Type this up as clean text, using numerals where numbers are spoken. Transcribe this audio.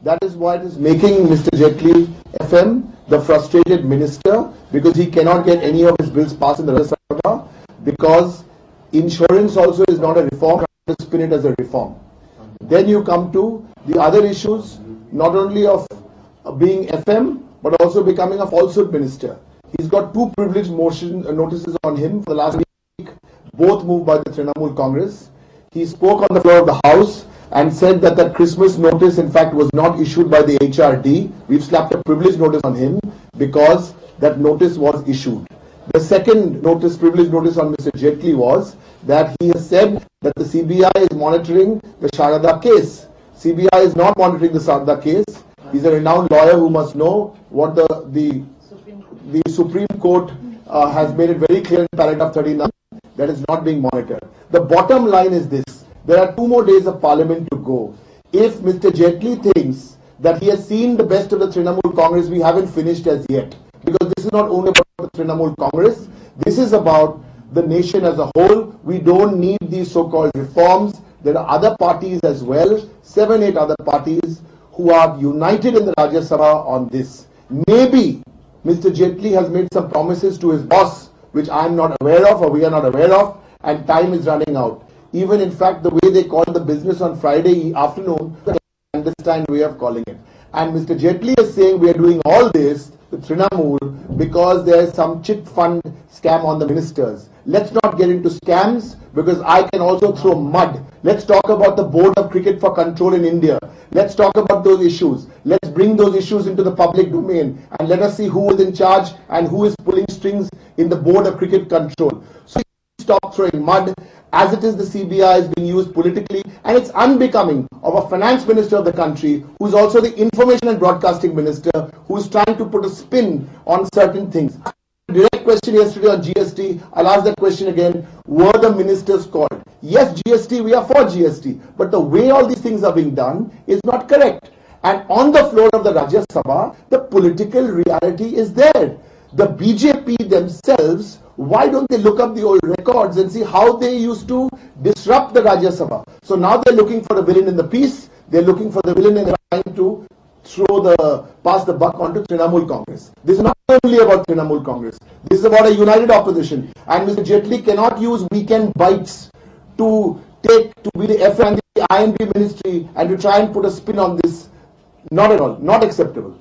That is why it is making Mr. Jaitley FM the frustrated minister, because he cannot get any of his bills passed in the Rajya Sabha, because insurance also is not a reform, to spin it as a reform. Then you come to the other issues, not only of being FM, but also becoming a falsehood minister. He's got two privileged notices on him for the last week, both moved by the Trinamool Congress. He spoke on the floor of the House and said that that Christmas notice in fact was not issued by the HRD. We've slapped a privileged notice on him because that notice was issued. The second notice, privileged notice on Mr. Jaitley was that he has said that the CBI is monitoring the Sharada case. CBI is not monitoring the Sharada case. He's a renowned lawyer who must know what the Supreme Court has made it very clear in paragraph 39 that is not being monitored. The bottom line is this. There are 2 more days of Parliament to go. If Mr. Jaitley thinks that he has seen the best of the Trinamool Congress, we haven't finished as yet. Because this is not only about the Trinamool Congress, this is about the nation as a whole. We don't need these so-called reforms. There are other parties as well, 7, 8 other parties who are united in the Rajya Sabha on this. Maybe Mr. Jaitley has made some promises to his boss, which I am not aware of or we are not aware of, and time is running out. Even in fact, the way they called the business on Friday afternoon, I understand way of calling it. And Mr. Jaitley is saying we are doing all this, the Trinamool, because there is some chit fund scam on the ministers. Let's not get into scams, because I can also throw mud. Let's talk about the Board of Cricket for Control in India. Let's talk about those issues. Let's bring those issues into the public domain and let us see who is in charge and who is pulling strings in the Board of Cricket Control. So stop throwing mud. As it is, the CBI is being used politically, and it's unbecoming of a finance minister of the country who is also the information and broadcasting minister, who is trying to put a spin on certain things. Direct question yesterday on GST. I'll ask that question again. Were the ministers called? Yes, GST, we are for GST. But the way all these things are being done is not correct. And on the floor of the Rajya Sabha, the political reality is there. The BJP themselves, why don't they look up the old records and see how they used to disrupt the Rajya Sabha? So now they're looking for the villain in the piece. They're looking for the villain and trying to pass the buck onto Trinamool Congress. This is not only about Trinamool Congress. This is about a united opposition. And Mr. Jaitley cannot use weekend bites to be the FM and the INP ministry and to try and put a spin on this. Not at all. Not acceptable.